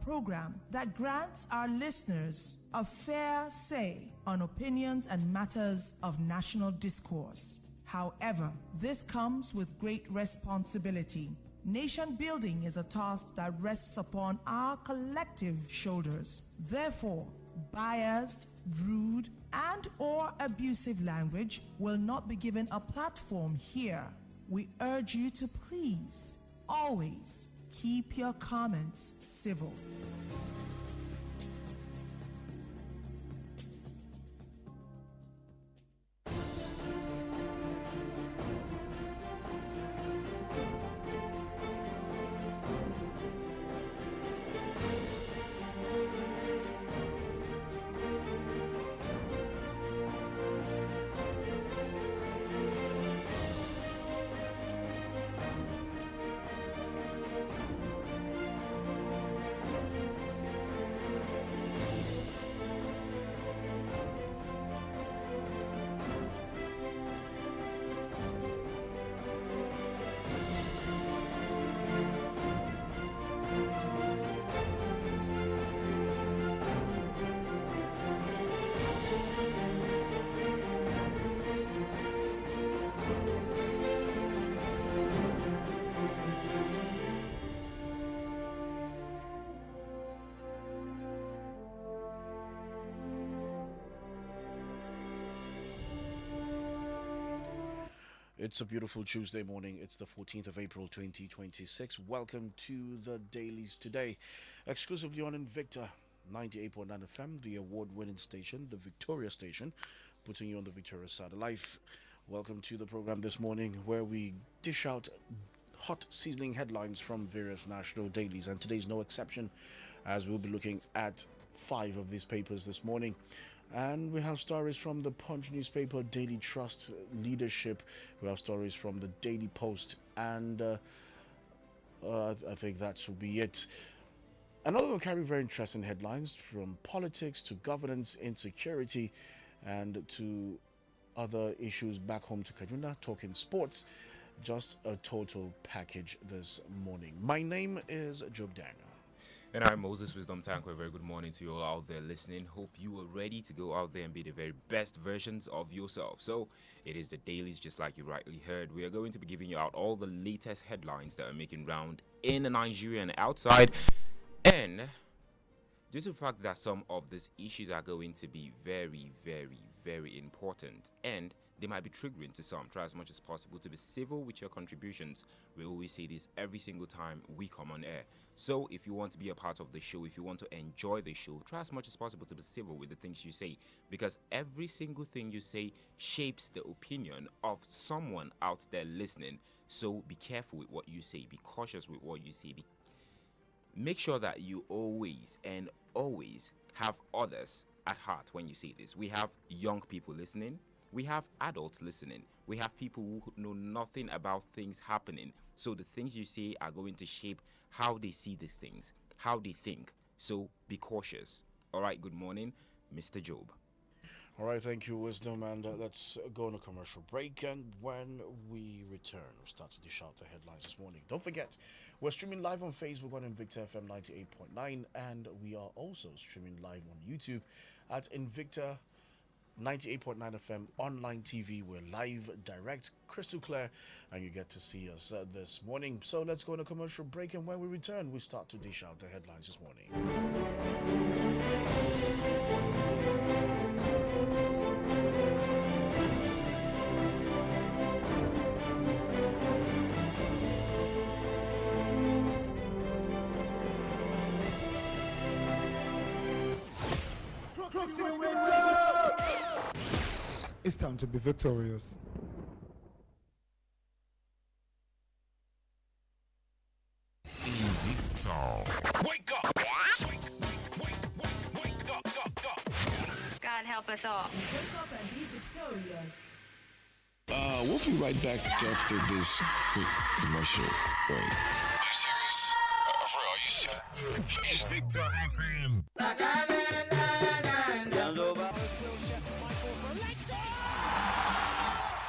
program that grants our listeners a fair say on opinions and matters of national discourse. However, this comes with great responsibility. Nation building is a task that rests upon our collective shoulders. Therefore, biased, rude, and/or abusive language will not be given a platform here. We urge you to please, always, keep your comments civil. It's a beautiful Tuesday morning. It's the 14th of April 2026. Welcome to the Dailies today, exclusively on Invicta 98.9 FM, the award-winning station, the Victoria station, putting you on the Victoria side of life. Welcome to the program this morning where we dish out hot sizzling headlines from various national dailies, and today's no exception, as we'll be looking at 5 of these papers this morning. And we have stories from the Punch newspaper, Daily Trust, Leadership. We have stories from the Daily Post, and I think that should be it. Another one carry very interesting headlines from politics to governance, insecurity, and to other issues back home to Kaduna, talking sports. Just a total package this morning. My name is Job Daniel. And I'm Moses Wisdom Tanko. A very good morning to you all out there listening. Hope you are ready to go out there and be the very best versions of yourself. So it is the dailies, just like you rightly heard. We are going to be giving you out all the latest headlines that are making round in Nigeria and outside. And due to the fact that some of these issues are going to be very, very, very important, and they might be triggering to some, try as much as possible to be civil with your contributions. We always say this every single time we come on air. So if you want to be a part of the show, if you want to enjoy the show, try as much as possible to be civil with the things you say, because every single thing you say shapes the opinion of someone out there listening. So be careful with what you say, be cautious with what you say. Make sure that you always and always have others at heart when you say this. We have young people listening. We have adults listening. We have people who know nothing about things happening. So the things you say are going to shape how they see these things, how they think. So be cautious. All right, good morning, Mr. Job. All right, thank you, Wisdom, and let's go on a commercial break, and when we return, we'll start to dish out the headlines this morning. Don't forget, we're streaming live on Facebook on Invicta FM 98.9, and we are also streaming live on YouTube at Invicta 98.9 FM online TV. We're live, direct, crystal clear, and you get to see us this morning. So let's go on a commercial break, and when we return, we start to dish out the headlines this morning. It's time to be victorious. Invicta. Wake up! Wake up! God help us all. Wake up and be victorious. We'll be right back after this quick commercial break. Are you serious? For real, are you serious? Invicta FM.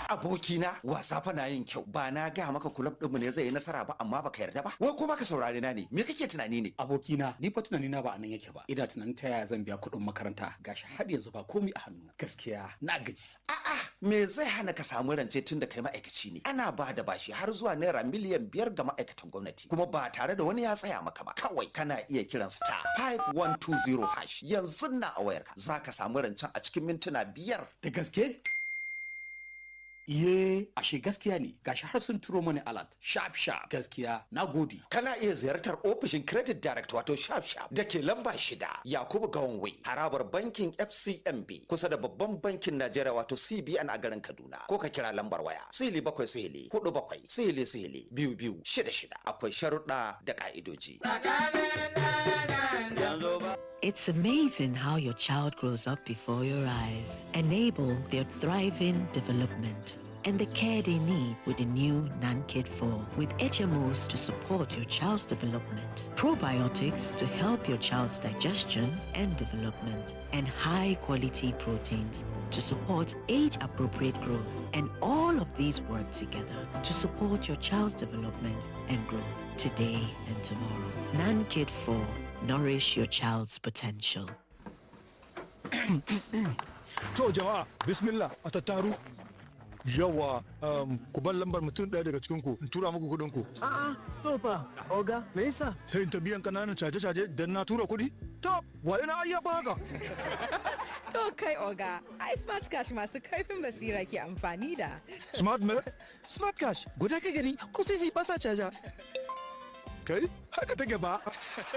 Abokina wasa fa na yin kyau. Ba na ga maka kulab ɗinmu ne zai yi nasara ba amma baka yarda ba. Wai kuma ka saurare na ne. Me kake tunani ne? Abokina, ni fa tunani na ba anan yake ba. Ina tunanin ta yaya zan biya kuɗin makaranta. Gashi har yanzu ba komai a hannu. Gaskiya na gaji. A'a, me zai hana ka samu rance tun da kai ma'aikaci ne? Ana ba da bashi har zuwa naira miliyan 5 ga ma'aikatan gwamnati. Kuma ba tare da wani ya tsaya maka ba. Kawai kana iya kiran star 5120 hash. Yanzu na a wayarka. Za ka samu rancen a cikin mintuna 5. Da gaske? Iye, ashe gaskiya ne. Gashi har sun turo mani alert. Sharp sharp. Gaskiya, na gode. Kana iya ziyartar ofishin Credit Direct wato Sharp Sharp da ke lamba 6 Yakubu Gawon Way, harabar bankin FCMB kusa da babban bankin Najeriya wato CBN a garin Kaduna. Ko ka kira lambar waya 0747 akwai sharuɗa da ƙa'idoji. It's amazing how your child grows up before your eyes. Enable their thriving development and the care they need with the new NanKid 4 with HMOs to support your child's development, probiotics to help your child's digestion and development, and high-quality proteins to support age-appropriate growth. And all of these work together to support your child's development and growth today and tomorrow. NanKid 4. Nourish your child's potential. To jama'a, bismillah, a tattaru. Yawa, ku bar lambar mutum ɗaya daga cikin ku, in tura muku kuɗin ku. A'a, to fa, oga, me yasa? Sai in ta biyan kananan caje-caje dan na tura kuɗi? To, waye na ayya ba haka? To kai oga, ai smart cash masu kaifin basira ke amfani da. Smart me? Smart cash, guda ka gani, ko sai ba sa caja. Kai, haka take ba.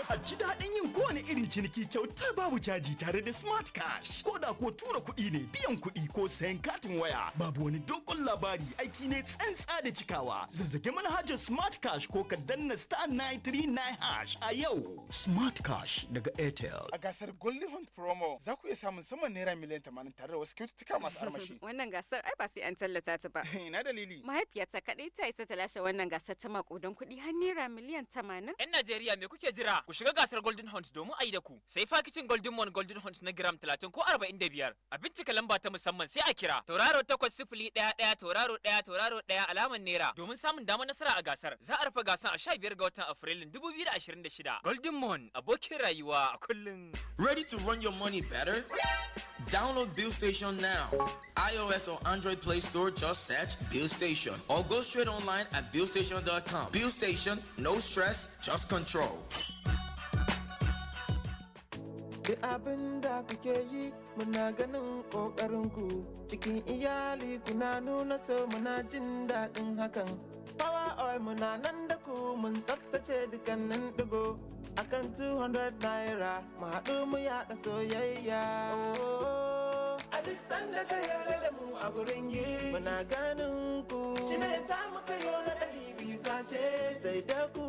A ji daɗin yin kowane irin ciniki kyauta babu caji tare da Smart Cash. Ko da ko tura kuɗi ne, biyan kuɗi ko sayan katin waya. Babu wani dogon labari, aiki ne tsantsa da cikawa. Zazzage manhajar Smart Cash ko ka danna star 939 hash a yau. Smart Cash daga Airtel. A gasar Golden Hunt promo za ku iya samun saman naira miliyan 80 tare da wasu kyaututtuka masu armashi. Wannan gasar ai ba sai an tallata ta ba. Ina dalili. Mahaifiyata kaɗai ta isa ta lashe wannan gasar ta maƙudan kuɗi har naira miliyan 80. 'Yan Najeriya me kuke jira? Ku shiga gasar Golden Hunt domin a yi da ku. Sai fakicin Golden Mon Golden Hunt na gram 30 ko 45. A bincika lamba ta musamman sai a kira. Tauraro 8011 tauraro 1 tauraro 1 alaman naira domin samun damar nasara a gasar. Za a rufe gasar a 15 ga watan Afrilun 2026. Golden Mon abokin rayuwa a kullum. Ready to run your money better? Download Bill Station now. iOS or Android Play Store, just search Bill Station or go straight online at billstation.com. Bill Station, no stress, just control. Duk abin da kuke yi muna ganin ƙoƙarinku cikin iyali kuna nuna so muna jin daɗin hakan. Power oil muna nan da ku mun tsaftace dukkanin ɗigo akan 200 naira mu haɗu mu yaɗa soyayya. A duk sanda ka yarda da mu a gurin yi muna ganin ku shi ne ya samu kayo na 200 sace sai da ku.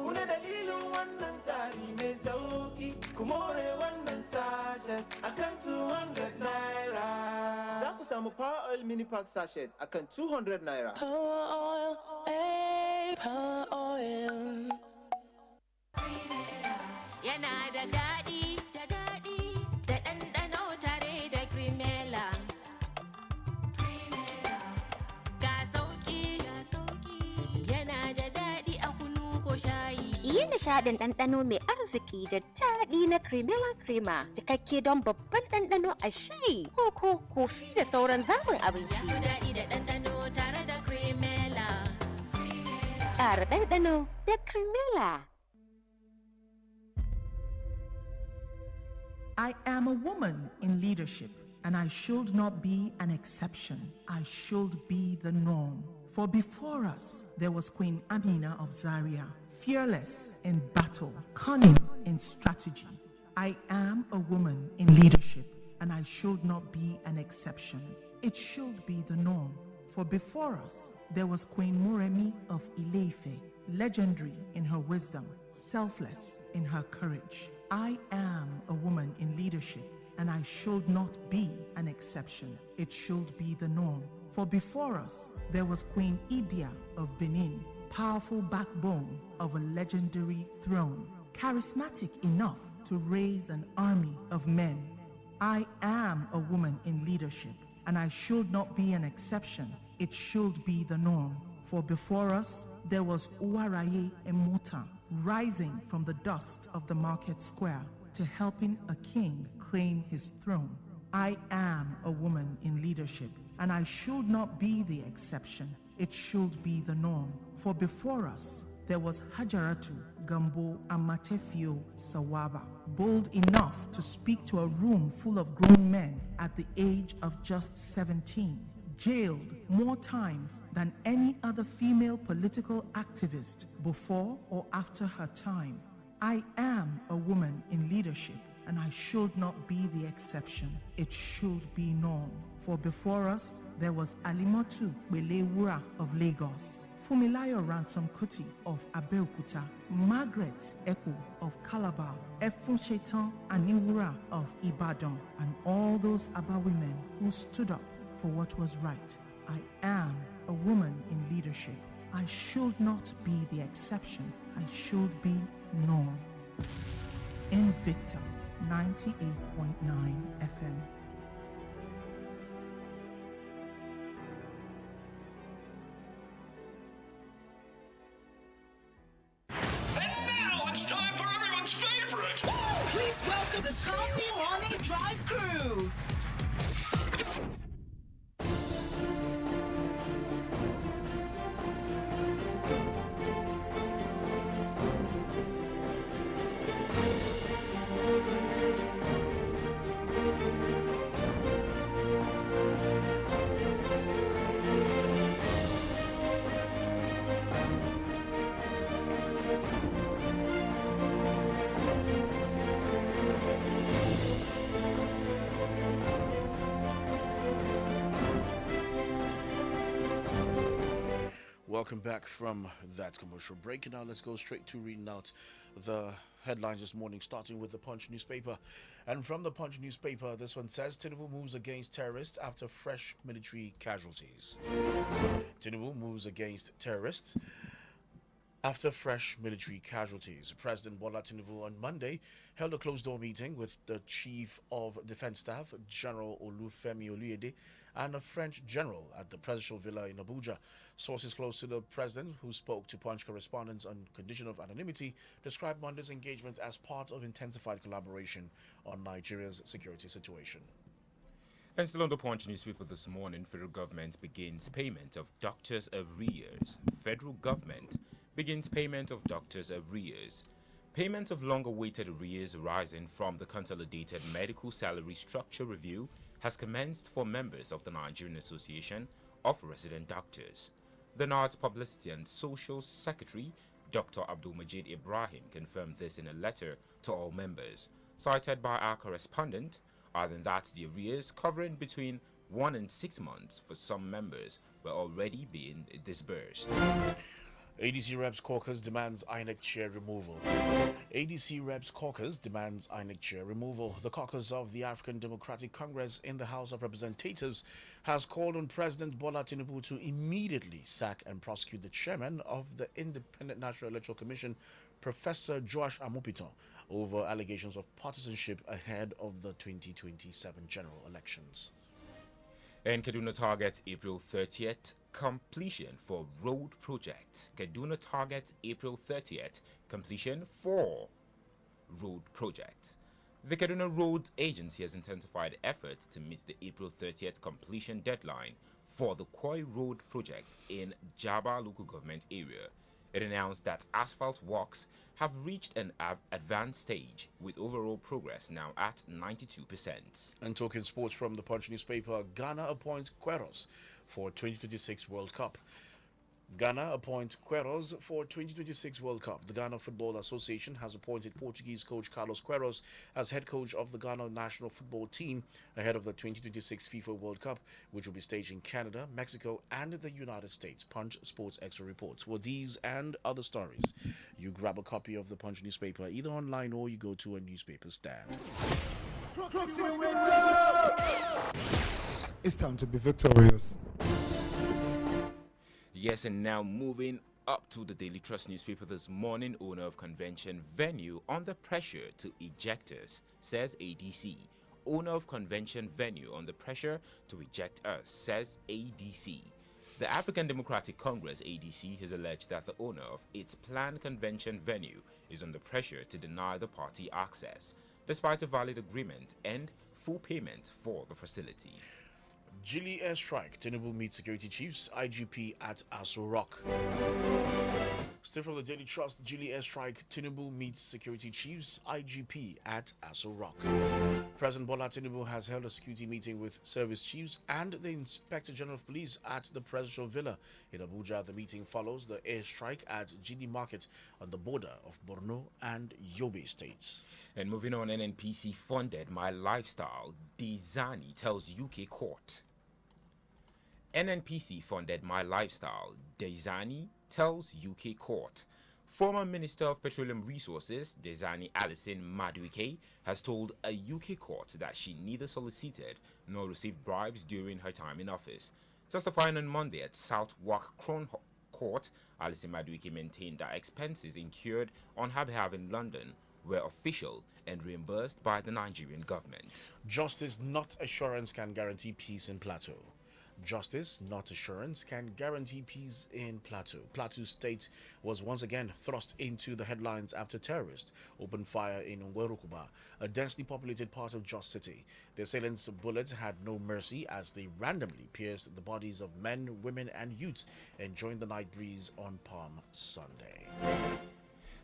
Kuna dalilin wannan tsari mai sauki ku more wannan sachet akan 200 naira. Za ku samu Power Oil Mini Pack sachet akan 200 naira. Power Oil, Power Oil. Yana da daɗi, da ɗanɗano tare da Cremella. Ga sauƙi, yana da daɗi a kunu ko shayi. Yi nishaɗin ɗanɗano mai arziki da daɗi na Cremella Crema, cikakke don babban ɗanɗano a shayi, koko, kofi da sauran zaɓin abinci. Ya daɗi da ɗanɗano tare da Cremella. Ƙara ɗanɗano da Cremella. I am a woman in leadership, and I should not be an exception. I should be the norm. For before us, there was Queen Amina of Zaria, fearless in battle, cunning in strategy. I am a woman in leadership, and I should not be an exception. It should be the norm. For before us, there was Queen Muremi of Ileife, legendary in her wisdom, selfless in her courage. I am a woman in leadership, and I should not be an exception. It should be the norm. For before us, there was Queen Idia of Benin, powerful backbone of a legendary throne, charismatic enough to raise an army of men. I am a woman in leadership, and I should not be an exception. It should be the norm. For before us, there was Uwaraye Emota, rising from the dust of the market square to helping a king claim his throne. I am a woman in leadership, and I should not be the exception. It should be the norm. For before us, there was Hajaratu Gambo Amatefio Sawaba, bold enough to speak to a room full of grown men at the age of just 17, jailed more times than any other female political activist before or after her time. I am a woman in leadership, and I should not be the exception. It should be norm. For before us, there was Alimotu Belewura of Lagos, Fumilayo Ransom Kuti of Abeokuta, Margaret Eko of Calabar, Efun Shetan Aniwura of Ibadan, and all those Aba women who stood up for what was right. I am a woman in leadership. I should not be the exception. I should be norm. Invicta 98.9 FM. It's time for everyone's favorite. Please welcome the Coffee Morning Drive crew. Welcome back from that commercial break. And now let's go straight to reading out the headlines this morning, starting with the Punch newspaper. And from the Punch newspaper, this one says Tinubu moves against terrorists after fresh military casualties. Tinubu moves against terrorists after fresh military casualties. President Bola Tinubu on Monday held a closed-door meeting with the Chief of Defense Staff, General Olufemi Oluyede, and a French general at the presidential villa in Abuja. Sources close to the president, who spoke to Punch correspondents on condition of anonymity, described Monday's engagement as part of intensified collaboration on Nigeria's security situation. And still on the Punch newspaper this morning, federal government begins payment of doctors' arrears. Federal government begins payment of doctors' arrears. Payment of long-awaited arrears arising from the Consolidated Medical Salary Structure Review has commenced for members of the Nigerian Association of Resident Doctors. The NARD's Publicity and Social Secretary, Dr. Abdulmajid Ibrahim, confirmed this in a letter to all members, cited by our correspondent, other than that the arrears covering between 1 and 6 months for some members were already being disbursed. ADC Reps Caucus demands INEC chair removal. ADC Reps Caucus demands INEC chair removal. The caucus of the African Democratic Congress in the House of Representatives has called on President Bola Tinubu to immediately sack and prosecute the chairman of the Independent National Electoral Commission, Professor Joash Amopitan, over allegations of partisanship ahead of the 2027 general elections. And Kaduna targets April 30th completion for road projects. Kaduna targets April 30th completion for road projects. The Kaduna Road Agency has intensified efforts to meet the April 30th completion deadline for the Koi Road project in Jaba local government area. It announced that asphalt works have reached an advanced stage, with overall progress now at 92%. And talking sports from the Punch newspaper, Ghana appoints Queiroz for 2026 World Cup. Ghana appoints Queiroz for 2026 World Cup. The Ghana Football Association has appointed Portuguese coach Carlos Queiroz as head coach of the Ghana national football team ahead of the 2026 FIFA World Cup, which will be staged in Canada, Mexico, and the United States. Punch Sports Extra reports. For these and other stories, you grab a copy of the Punch newspaper either online or you go to a newspaper stand. It's time to be victorious. Yes, and now moving up to the Daily Trust newspaper this morning, owner of convention venue under pressure to ejectors, says ADC. owner of convention venue under pressure to eject us, says ADC. The African Democratic Congress, ADC, has alleged that the owner of its planned convention venue is under pressure to deny the party access, despite a valid agreement and full payment for the facility. Gili airstrike. Tinubu meets security chiefs. IGP at Aso Rock. Still from the Daily Trust, Gili airstrike. Tinubu meets security chiefs. IGP at Aso Rock. President Bola Tinubu has held a security meeting with service chiefs and the Inspector General of Police at the presidential villa in Abuja. The meeting follows the airstrike at Gili Market on the border of Borno and Yobe states. And moving on, NNPC funded My Lifestyle, Dizani tells UK court. NNPC funded My Lifestyle, Dezani tells UK court. Former Minister of Petroleum Resources, Dezani Alison Maduike, has told a UK court that she neither solicited nor received bribes during her time in office. Testifying on Monday at Southwark Crown Court, Alison Maduike maintained that expenses incurred on her behalf in London were official and reimbursed by the Nigerian government. Justice, not assurance, can guarantee peace in Plateau. Justice, not assurance, can guarantee peace in Plateau. Plateau State was once again thrust into the headlines after terrorists opened fire in Ngwerukuba, a densely populated part of Jos City. The assailants' bullets had no mercy as they randomly pierced the bodies of men, women, and youths enjoying the night breeze on Palm Sunday.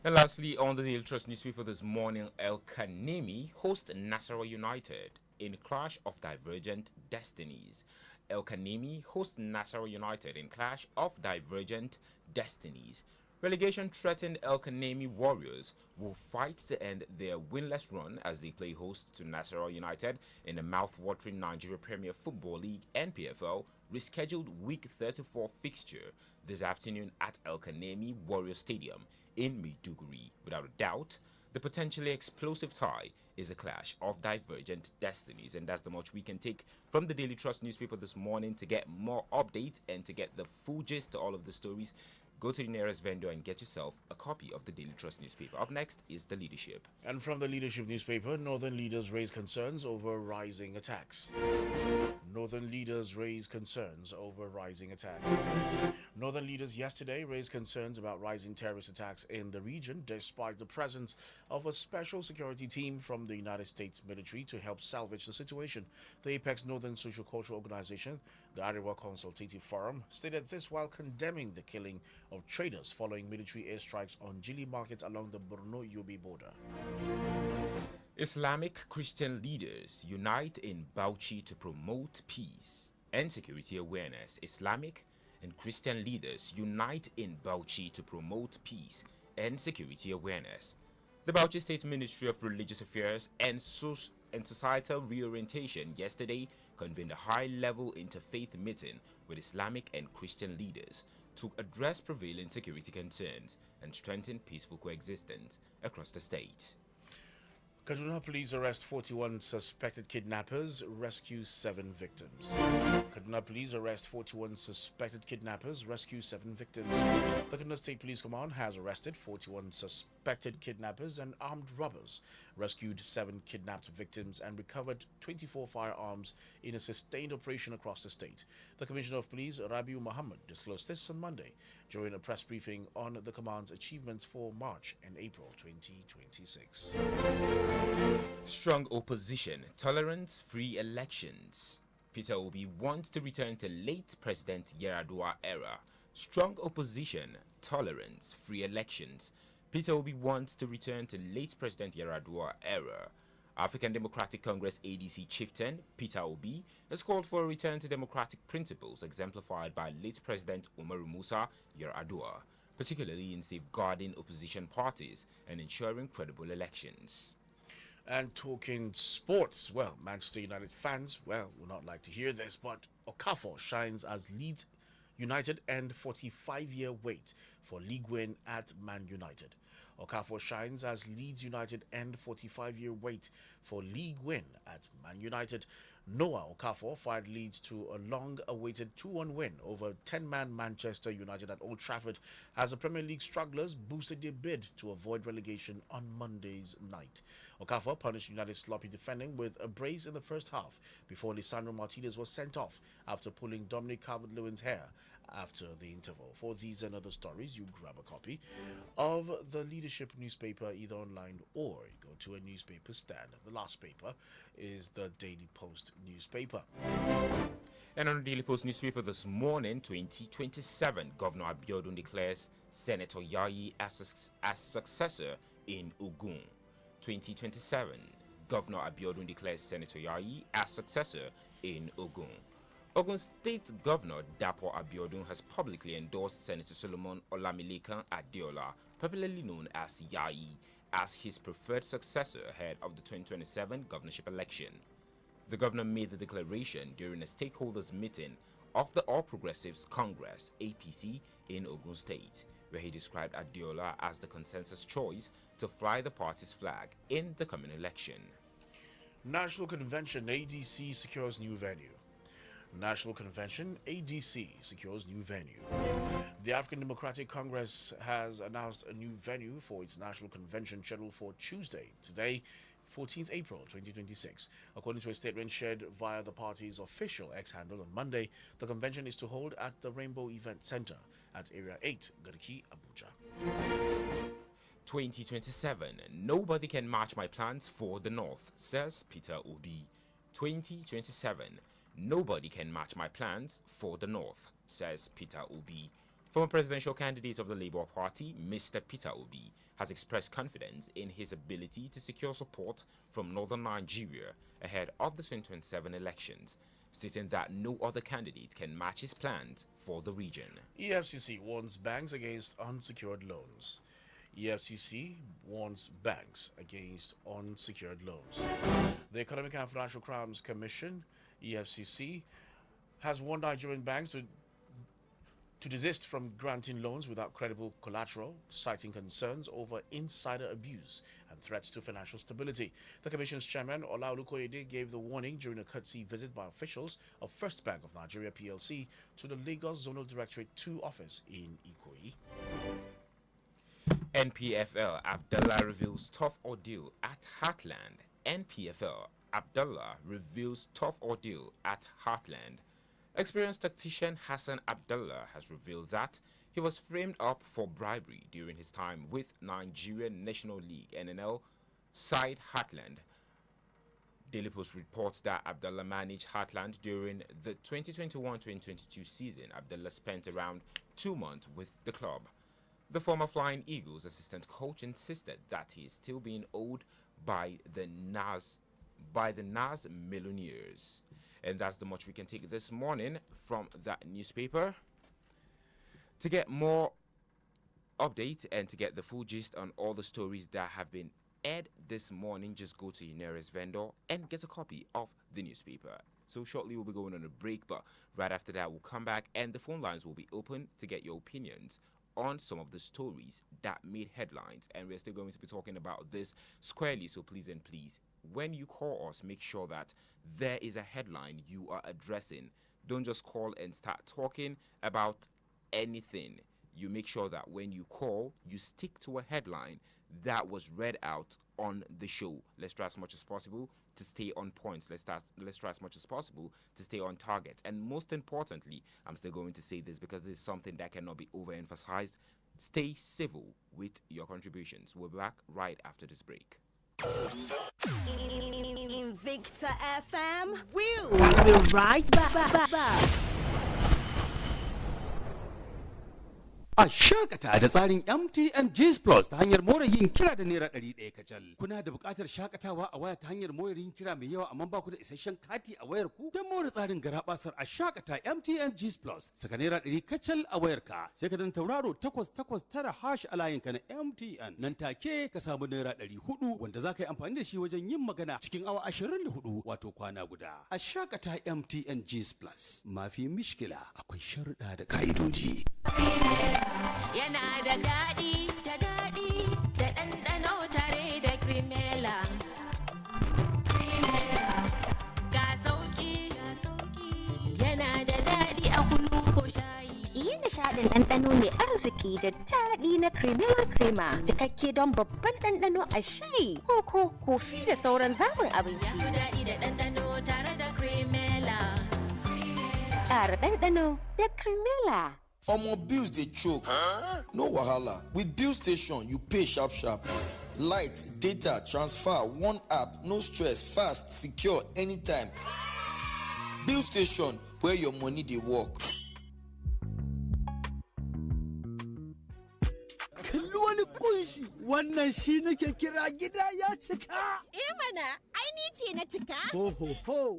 And lastly, on the Daily Trust newspaper this morning, El Kanemi host Nasarawa United in clash of divergent destinies. El Kanemi host Nasarawa United in clash of divergent destinies. Relegation threatened El Kanemi Warriors will fight to end their winless run as they play host to Nasarawa United in the mouth-watering Nigeria Premier Football League (NPFL) rescheduled Week 34 fixture this afternoon at El Kanemi Warrior Stadium in Maiduguri. Without a doubt, the potentially explosive tie is a clash of divergent destinies, and that's the much we can take from the Daily Trust newspaper this morning. To get more updates and to get the full gist to all of the stories, go to the nearest vendor and get yourself a copy of the Daily Trust newspaper. Up next is the Leadership. And from the Leadership newspaper, Northern leaders raise concerns over rising attacks. Northern leaders raise concerns over rising attacks. Northern leaders yesterday raised concerns about rising terrorist attacks in the region, despite the presence of a special security team from the United States military to help salvage the situation. The Apex Northern Social-Cultural Organization, the Arewa Consultative Forum, stated this while condemning the killing of traders following military airstrikes on Gili Market along the Borno-Yobe border. Islamic Christian leaders unite in Bauchi to promote peace and security awareness. Islamic and Christian leaders unite in Bauchi to promote peace and security awareness. The Bauchi State Ministry of Religious Affairs and Societal Reorientation yesterday convened a high-level interfaith meeting with Islamic and Christian leaders to address prevailing security concerns and strengthen peaceful coexistence across the state. Kaduna police arrest 41 suspected kidnappers, rescue 7 victims. Kaduna police arrest 41 suspected kidnappers, rescue 7 victims. The Kaduna State Police Command has arrested 41 suspected kidnappers and armed robbers, rescued 7 kidnapped victims, and recovered 24 firearms in a sustained operation across the state. The Commissioner of Police, Rabiu Muhammad, disclosed this on Monday during a press briefing on the command's achievements for March and April 2026. Strong opposition, tolerance, free elections. Peter Obi wants to return to late President Yar'Adua era. Strong opposition, tolerance, free elections. Peter Obi wants to return to late President Yar'Adua era. African Democratic Congress ADC chieftain Peter Obi has called for a return to democratic principles exemplified by late President Umaru Musa Yar'Adua, particularly in safeguarding opposition parties and ensuring credible elections. And talking sports, well, Manchester United fans, well, will not like to hear this, but Okafor shines as Leeds United end 45-year wait for league win at Man United. Okafor shines as Leeds United end 45-year wait for league win at Man United. Noah Okafor fired Leeds to a long-awaited 2-1 win over 10-man Manchester United at Old Trafford as the Premier League strugglers boosted their bid to avoid relegation on Monday's night. Okafor punished United's sloppy defending with a brace in the first half before Lisandro Martinez was sent off after pulling Dominic Calvert-Lewin's hair after the interval. For these and other stories, you grab a copy of the leadership newspaper either online or go to a newspaper stand. The last paper is the Daily Post newspaper. And on the Daily Post newspaper this morning, 2027, Governor Abiodun declares Senator Yayi as successor in Ogun. 2027, Governor Abiodun declares Senator Yayi as successor in Ogun. Ogun State Governor Dapo Abiodun has publicly endorsed Senator Solomon Olamilekan Adeola, popularly known as Yayi, as his preferred successor ahead of the 2027 governorship election. The governor made the declaration during a stakeholders meeting of the All Progressives Congress (APC) in Ogun State, where he described Adeola as the consensus choice to fly the party's flag in the coming election. National Convention ADC secures new venue. National Convention ADC secures new venue. The African Democratic Congress has announced a new venue for its National Convention scheduled for Tuesday, today, 14th April 2026. According to a statement shared via the party's official X handle on Monday, the convention is to hold at the Rainbow Event Center at Area 8, Garki, Abuja. 2027, nobody can match my plans for the North, says Peter Obi. 2027, nobody can match my plans for the North, says Peter Obi. Former presidential candidate of the Labour Party, Mr. Peter Obi, has expressed confidence in his ability to secure support from northern Nigeria ahead of the 2027 elections, stating that no other candidate can match his plans for the region. EFCC warns banks against unsecured loans. EFCC warns banks against unsecured loans. The Economic and Financial Crimes Commission, EFCC, has warned Nigerian banks to desist from granting loans without credible collateral, citing concerns over insider abuse and threats to financial stability. The Commission's chairman, Olaolu Koyede, gave the warning during a courtesy visit by officials of First Bank of Nigeria PLC to the Lagos Zonal Directorate 2 office in Ikoyi. NPFL Abdullah reveals tough ordeal at Heartland. NPFL Abdullah reveals tough ordeal at Heartland. Experienced tactician Hassan Abdullah has revealed that he was framed up for bribery during his time with Nigerian National League (NNL) side Heartland. Daily Post reports that Abdullah managed Heartland during the 2021-2022 season. Abdullah spent around 2 months with the club. The former Flying Eagles assistant coach insisted that he is still being owed by the NAS millionaires. And that's the much we can take this morning from that newspaper. To get more updates and to get the full gist on all the stories that have been aired this morning, just go to your nearest vendor and get a copy of the newspaper. So shortly we'll be going on a break, but right after that we'll come back and the phone lines will be open to get your opinions on some of the stories that made headlines, and we're still going to be talking about this squarely. So please and please, when you call us, make sure that there is a headline you are addressing. Don't just call and start talking about anything. You make sure that when you call, you stick to a headline that was read out on the show. Let's try as much as possible to stay on points. Let's try as much as possible to stay on target. And most importantly, I'm still going to say this because this is something that cannot be overemphasized. Stay civil with your contributions. We're back right after this break. Invicta FM, we'll be right back. A shakata da tsarin MTN G's Plus ta hanyar more yin kira da naira 100 kacal. Kuna da buƙatar shakatawa a waya ta hanyar more yin kira mai yawa amma ba ku da isasshen kati a wayar ku? Don more tsarin garabasar a shakata MTN G's Plus, saka naira 100 kacal a wayar ka. Sai ka dan tauraro 889 hash a layinka na MTN. Nan take ka samu naira 400 wanda za ka yi amfani da shi wajen yin magana cikin awa 24 wato kwana guda. A shakata MTN G's Plus. Mafi mishkila akwai sharuɗa da ka'idoji. Yana da daɗi, da ɗanɗano tare da Cremella. Ga sauƙi Ƙarin ɗanɗano mai arziki da daɗi na crema cikakke don babban ɗanɗano a shayi, koko, kofi da sauran zaɓin abinci. Daɗi da ɗanɗano tare da Cremella. Ƙara ɗanɗano da Cremella. Omo bills dey choke. No wahala. With Bill Station, you pay sharp. Light, data, transfer, one app, no stress, fast, secure, anytime. Bill Station, where your money dey work. Kalli wani kunshi, wannan shi nake kira gida ya cika. Mana, ai ni ce na cika. Ho.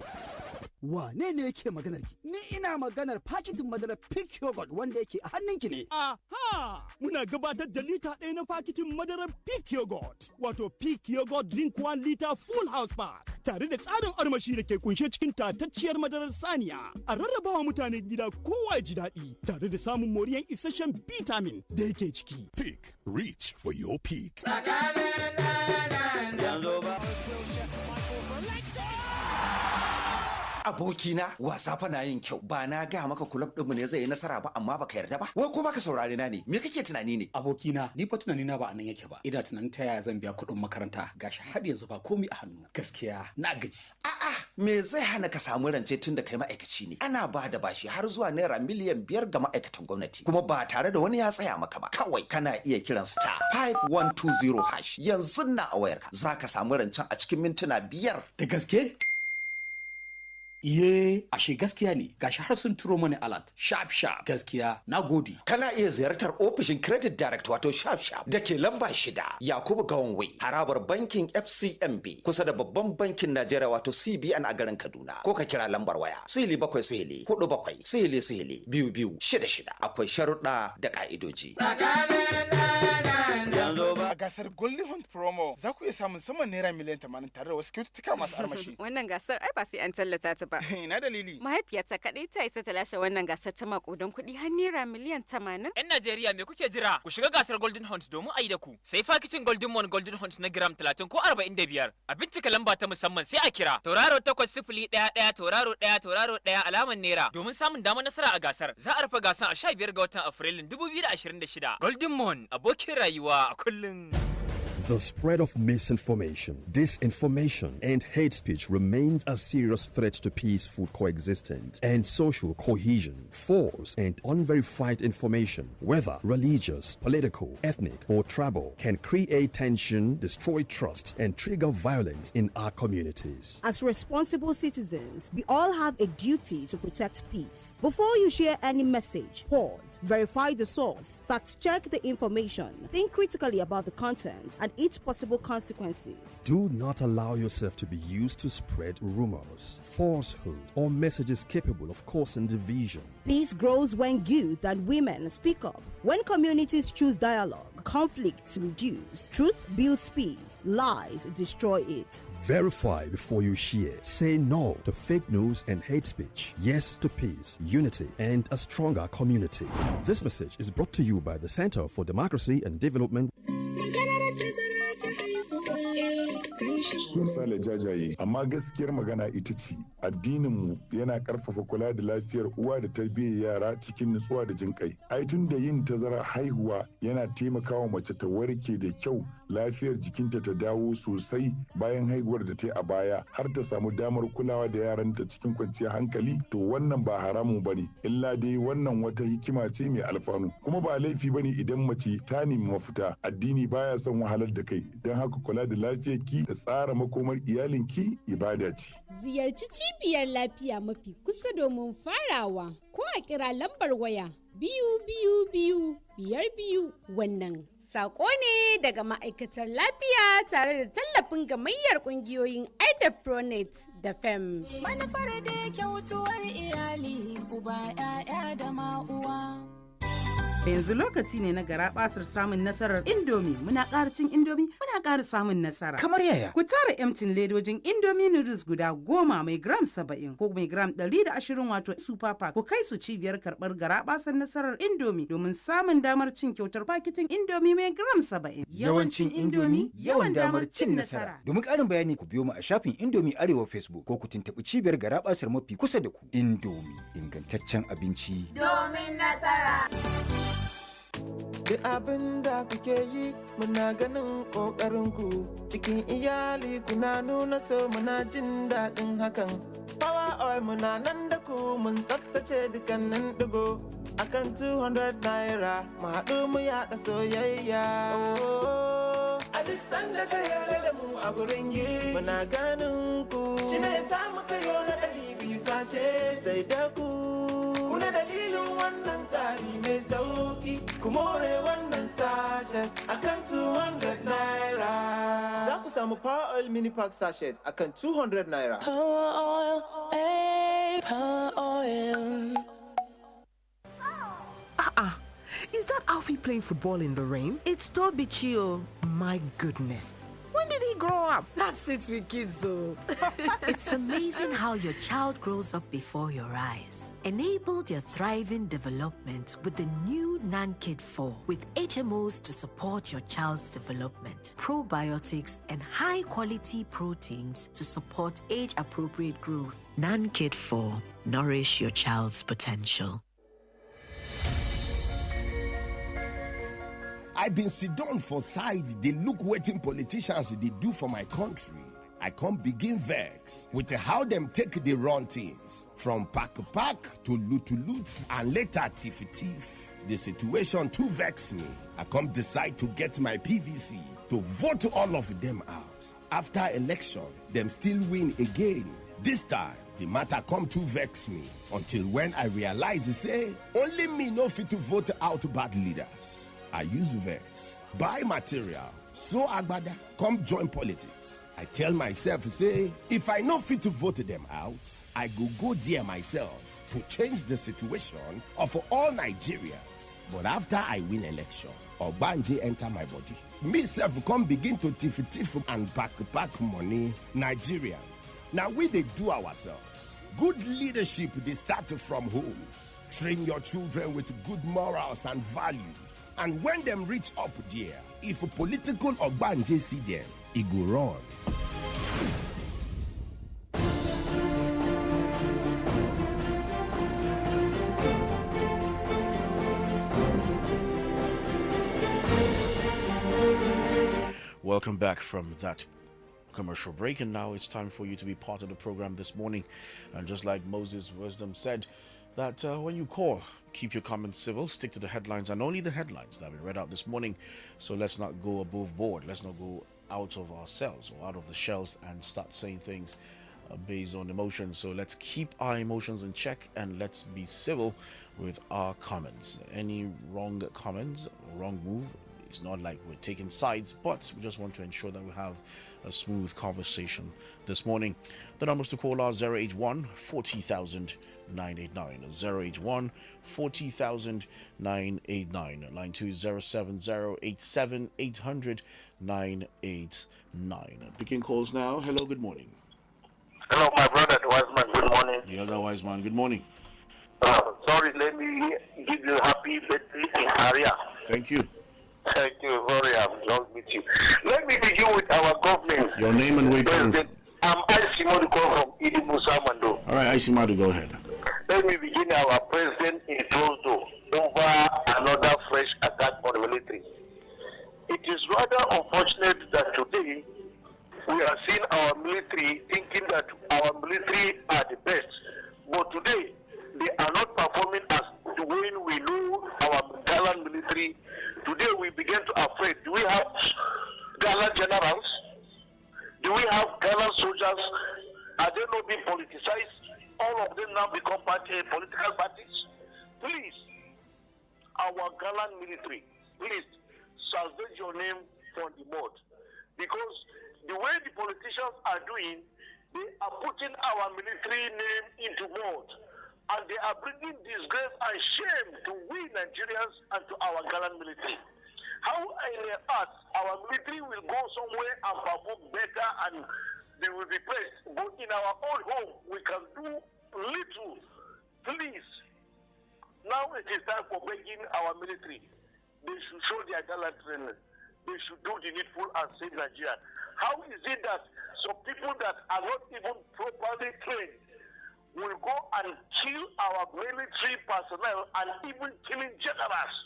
Wane ne yake maganar ki? Ni ina maganar paketin madarar Peak Yogurt wanda yake a hannunki ne. Aha! Muna gabatar da lita ɗaya na paketin madarar Peak Yogurt. Wato Peak Yogurt Drink 1 liter Full House Pack. Tare da tsarin armashi da ke kunshe cikin tatacciyar madarar saniya. A rarrabawa mutanen gida kowa ji daɗi. Tare da samun moriyan isasshen vitamin da yake ciki. Peak. Reach for your peak. Abokina wasa fa na yin kyau ba na ga maka kulab ɗinmu ne zai yi nasara ba amma baka yarda ba wai ko baka saurare na ne me kake tunani ne abokina ni fa tunani na ba anan yake ba ina tunanin ta yaya zan biya kuɗin makaranta gashi har yanzu ba komai a hannu gaskiya na gaji a'a me zai hana ka samu rance tun da kai ma'aikaci ne ana ba da bashi har zuwa naira miliyan 5 ga ma'aikatan gwamnati kuma ba tare da wani ya tsaya maka ba kawai kana iya kiran star 5120 hash yanzu na a wayarka zaka samu rancen a cikin mintuna 5 da gaske Iye, ashe gaskiya ne, gashi har sun turo mani alert, sharp gaskiya, na gode. Kana iya ziyartar ofishin Credit Direct wato sharp da ke lamba 6, Yakubu Gawanway, harabar bankin FCMB, kusa da babban bankin Najeriya wato CBN a garin Kaduna. Ko ka kira lambar waya, 747-47-2266. Akwai sharuɗa da ƙa'idoji. A gasar Golden Hunt Promo za ku iya samun saman naira miliyan 80 tare da wasu kyaututtuka masu armashi. Wannan gasar ai ba sai an tallata ta ba. Ina dalili. Mahaifiyata kaɗai ta isa ta lashe wannan gasar ta makudan kuɗi har naira miliyan 80. 'Yan Najeriya me kuke jira? Ku shiga gasar Golden Hunt domin a yi da ku. Sai fakicin Golden Mon Golden Hunt na gram 30 ko 45. A bincika lamba ta musamman sai a kira. Tauraro 8011 tauraro 1 tauraro 1 alamar naira domin samun damar nasara a gasar. Za a rufe gasar a 15 ga watan Afrilun 2026. Golden Mon abokin rayuwa a kullum. The spread of misinformation, disinformation, and hate speech remains a serious threat to peaceful coexistence and social cohesion. False and unverified information, whether religious, political, ethnic, or tribal, can create tension, destroy trust, and trigger violence in our communities. As responsible citizens, we all have a duty to protect peace. Before you share any message, pause, verify the source, fact-check the information, think critically about the content, and its possible consequences. Do not allow yourself to be used to spread rumors, falsehood, or messages capable of causing division. Peace grows when youth and women speak up. When communities choose dialogue, conflicts reduce. Truth builds peace. Lies destroy it. Verify before you share. Say no to fake news and hate speech. Yes to peace, unity, and a stronger community. This message is brought to you by the Center for Democracy and Development. Sun sale jajaye, amma gaskiyar magana ita ce addininmu yana karfafa kula da lafiyar uwa da tarbiyyar yara cikin nutsuwa da jin kai. Ai tun da yin tazara haihuwa yana taimakawa mace ta warke da kyau, lafiyar jikinta ta dawo sosai bayan haihuwar da ta yi a baya har ta samu damar kulawa da yaranta cikin kwanciyar hankali, to wannan ba haramun bane, illa dai wannan wata hikima ce mai alfanu. Kuma ba laifi bane idan mace ta nemi mafita. Addini baya son wahalar da kai, don haka kula da lafiyarki da tsara makomar iyalinki ibada ce. Ziyarci cibiyar lafiya mafi kusa domin farawa ko a kira lambar waya 222 wannan sako ne daga ma'aikatar lafiya tare da tallafin gamayyar kungiyoyin Pronet da FEM. Manufar da kyautuwar iyali uba 'ya'ya da ma'uwa. Yanzu lokaci ne na garabasar samun nasarar Indomie. Muna ƙara cin Indomie, muna ƙara samun nasara. Kamar yaya? Ku tara emtin ledojin Indomie noodles guda 10 mai gram 70 ko mai gram 120 wato super pack. Ku kai su cibiyar karɓar garabasar nasarar Indomie domin samun damar cin kyautar paketin Indomie mai gram 70. Yawancin Indomie, yawan damar cin nasara. Domin ƙarin bayani ku biyo mu a shafin Indomie Arewa Facebook ko ku tuntuɓi cibiyar garabasar mafi kusa da ku. Indomie, ingantaccen abinci. Domin nasara. Duk abin da kuke yi muna ganin ƙoƙarinku cikin iyali kuna nuna so muna jin daɗin hakan. Power oil muna nan da ku mun tsaftace dukkanin ɗigo akan 200 naira mu haɗu mu yaɗa soyayya. A duk sanda ka yarda da mu a gurin yi muna ganin ku shi ne ya samu kayo na 200 sashe sai da ku. Kuna dalilin wannan tsari mai sauki ku more wannan sachet akan 200 naira. Za ku samu Power Oil Mini Pack sachet akan 200 naira. Power oil, power oil. Is that Alfie playing football in the rain? It's Toby Chio. My goodness. When did he grow up? That's it with kids, so. It's amazing how your child grows up before your eyes. Enable their thriving development with the new NanKid 4 with HMOs to support your child's development, probiotics, and high-quality proteins to support age-appropriate growth. NanKid 4. Nourish your child's potential. I've been sit down for side, they look wetin politicians they do for my country. I can't begin vex with how them take the run things from pack to loot and later tiff. The situation too vex me. I can't decide to get my PVC to vote all of them out. After election, them still win again. This time, the matter come to vex me until when I realize say only me no fit to vote out bad leaders. I use vex, buy material, so agbada, come join politics. I tell myself, say, if I not fit to vote them out, I go there myself to change the situation of all Nigerians. But after I win election, Obanje enter my body. Me self come begin to tiff and back money, Nigerians. Now we they do ourselves. Good leadership, they start from homes. Train your children with good morals and values. And when them reach up there, if a political Ogbanje see them, it go run. Welcome back from that commercial break, and now it's time for you to be part of the program this morning. And just like Moses' wisdom said, that when you call, keep your comments civil, stick to the headlines and only the headlines that we read out this morning. So let's not go above board. Let's not go out of ourselves or out of the shells and start saying things based on emotions. So let's keep our emotions in check and let's be civil with our comments. Any wrong comments, wrong move, it's not like we're taking sides, but we just want to ensure that we have a smooth conversation this morning. The numbers to call are 081 40,000 989, 081 40,000 989, line 2 070 87 800 989. Picking calls now. Hello, good morning. Hello, my brother, the wise man. Good morning. The other wise man. Good morning. Sorry, let me give you happy birthday in area. Thank you. Thank you. Sorry, I'm long with you. Let me begin with our government. Your name and where you come from? I'm Isimadu from Idibu Samando. All right, Isimadu, go ahead. Let me begin our president in Toronto over another fresh attack on the military. It is rather unfortunate that today we are seeing our military thinking that our military are the best. But today, they are not performing as the way we know our gallant military. Today we begin to afraid. Do we have gallant generals? Do we have gallant soldiers? Are they not being politicized? All of them now become political parties? Please, our gallant military, please, salvage your name from the mud. Because the way the politicians are doing, they are putting our military name into mud. And they are bringing disgrace and shame to we Nigerians and to our gallant military. How in the earth our military will go somewhere and perform better and they will be praised. But in our own home, we can do little. Please, now it is time for begging our military. They should show their gallantry. They should do the needful and save Nigeria. How is it that some people that are not even properly trained will go and kill our military personnel and even killing generals?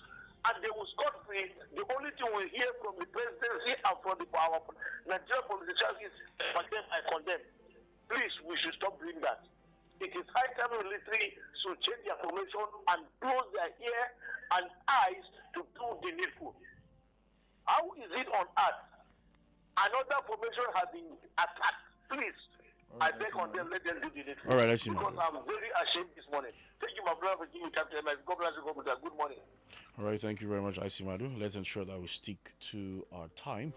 And they will scot free. The only thing we hear from the presidency and from our Nigerian politicians is condemn, I condemn. Please, we should stop doing that. It is high time the military should change their formation and close their ear and eyes to do the needful. How is it on earth? Another formation has been attacked. Please, I beg on them, let them do the needful. All right, I see. Because I'm very ashamed this morning. Thank you, my brother, for giving me Captain. God bless you, God bless you. Good morning. All right, thank you very much, Isimadu. Let's ensure that we stick to our time,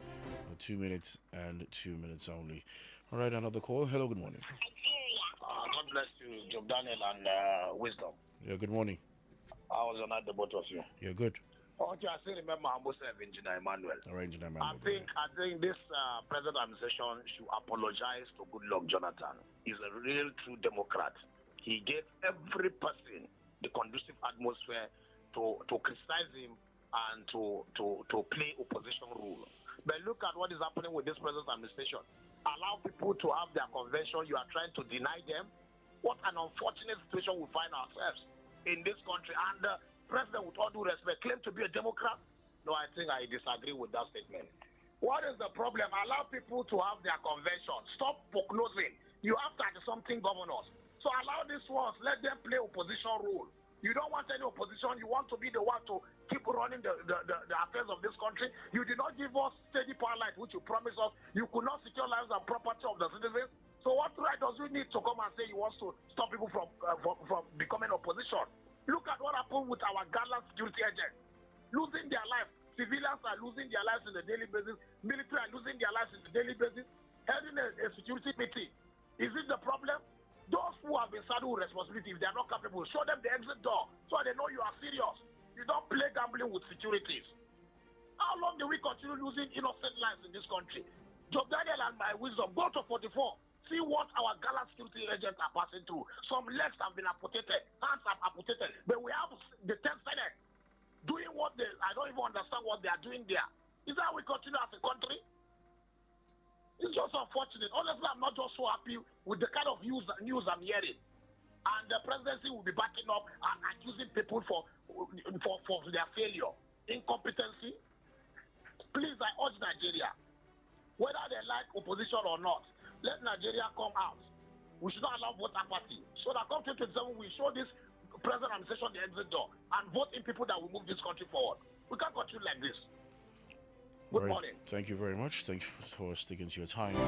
2 minutes and 2 minutes only. All right, another call. Hello, good morning. God bless you, Job Daniel and Wisdom. Yeah, good morning. I was honored the both of you. Yeah, good. Okay, I still remember Engineer Emmanuel. All right, Engineer Emmanuel. I think this present administration should apologize to Goodluck Jonathan. He's a real true Democrat. He gave every person the conducive atmosphere to criticize him and to play opposition rule. But look at what is happening with this present administration. Allow people to have their convention. You are trying to deny them. What an unfortunate situation we find ourselves in this country. And the president, with all due respect, claimed to be a Democrat. No, I think I disagree with that statement. What is the problem? Allow people to have their convention. Stop prognosing. You have 30-something governors. So allow these ones. Let them play opposition role. You don't want any opposition. You want to be the one to keep running the affairs of this country. You did not give us steady power light, which you promised us. You could not secure lives and property of the citizens. So what right does you need to come and say you want to stop people from becoming opposition? Look at what happened with our gallant security agents. Losing their life. Civilians are losing their lives on a daily basis. Military are losing their lives on a daily basis. Having a security meeting. Is it the problem? Those who have been saddled with responsibility, if they are not capable, show them the exit door so they know you are serious. You don't play gambling with securities. How long do we continue losing innocent lives in this country? Job Daniel and my Wisdom, go to 44. See what our gallant security agents are passing through. Some legs have been amputated, hands have amputated, but we have the 10th Senate doing what I don't even understand what they are doing there. Is that how we continue as a country? It's just unfortunate. Honestly, I'm not just so happy with the kind of news I'm hearing. And the presidency will be backing up and accusing people for their failure, incompetency. Please, I urge Nigeria, whether they like opposition or not, let Nigeria come out. We should not allow vote apathy. So that come 2027, we show this present administration the exit door and vote in people that will move this country forward. We can't continue like this. Good morning. Thank you very much. Thank you for sticking to your time.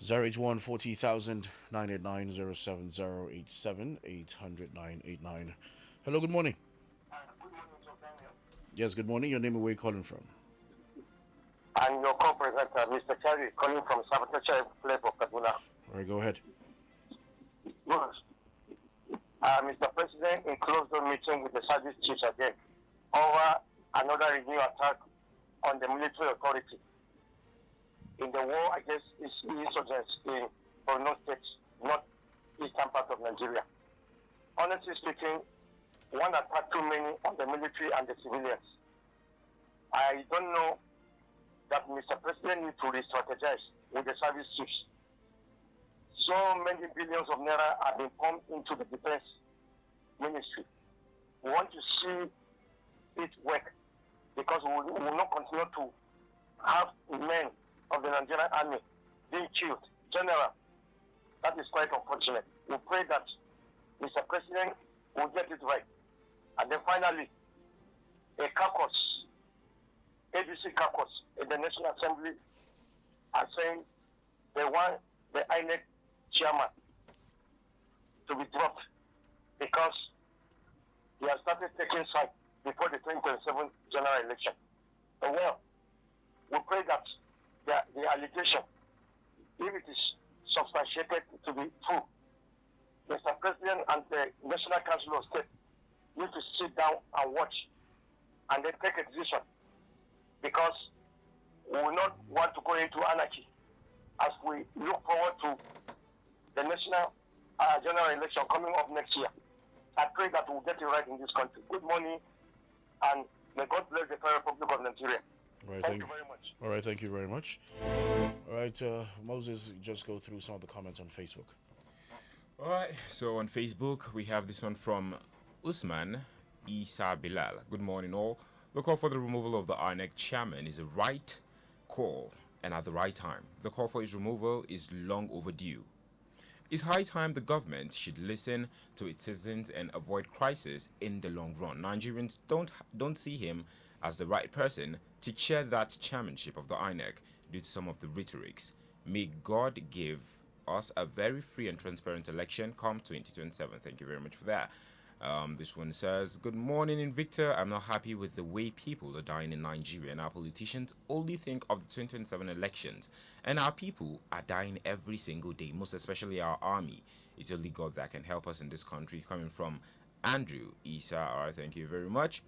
081 40,000 989 07087 800 989. Hello, good morning. Yes, good morning. Your name and where you calling from? I'm your co-presenter, Mr. Cherry, calling from Sabotage Flavor, Kaduna. All right, go ahead. Good. Mr. President, in closed-door meeting with the service chiefs again over another renewed attack on the military authority in the war against insurgents in Borno State, northeastern part of Nigeria. Honestly speaking, one attack too many on the military and the civilians. I don't know that Mr. President needs to re-strategize with the service chiefs. So many billions of naira have been pumped into the defense ministry. We want to see it work because we will not continue to have men of the Nigerian army being killed. General, that is quite unfortunate. We pray that Mr. President will get it right. And then finally, a caucus, ABC caucus in the National Assembly are saying they want the INEC chairman to be dropped because he has started taking side before the 2027 general election. Well, we pray that the allegation, if it is substantiated to be true, Mr. president and the National Council of State need to sit down and watch and then take a decision, because we will not want to go into anarchy as we look forward to the national general election coming up next year. I pray that we'll get it right in this country. Good morning, and may God bless the Federal Republic of Nigeria. All right, Thank you very much. All right, thank you very much. All right, Moses, just go through some of the comments on Facebook. All right, so on Facebook, we have this one from Usman Isa Bilal. Good morning, all. The call for the removal of the INEC chairman is a right call and at the right time. The call for his removal is long overdue. It's high time the government should listen to its citizens and avoid crisis in the long run. Nigerians don't see him as the right person to chair that chairmanship of the INEC due to some of the rhetorics. May God give us a very free and transparent election come 2027. Thank you very much for that. This one says, good morning, Invicta. I'm not happy with the way people are dying in Nigeria, and our politicians only think of the 2027 elections, and our people are dying every single day, most especially our army. It's only God that can help us in this country. Coming from Andrew Isa. All right, thank you very much.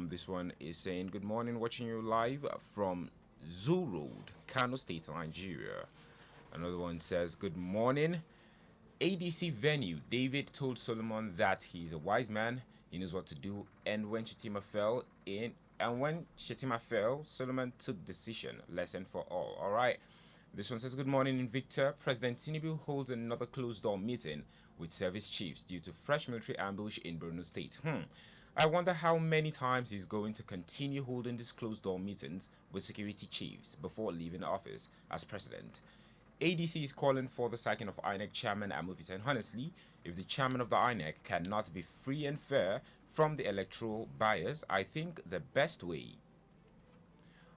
This one is saying, good morning, watching you live from Zoo Road, Kano State, Nigeria. Another one says, good morning. ADC venue, David told Solomon that he's a wise man, he knows what to do, and when Shetima fell, Solomon took decision, lesson for all. All right. This one says, good morning, Invicta. President Tinubu holds another closed-door meeting with service chiefs due to fresh military ambush in Borno State. I wonder how many times he's going to continue holding these closed-door meetings with security chiefs before leaving office as president. ADC is calling for the sacking of INEC chairman Amopis, and honestly, if the chairman of the INEC cannot be free and fair from the electoral bias, I think the best way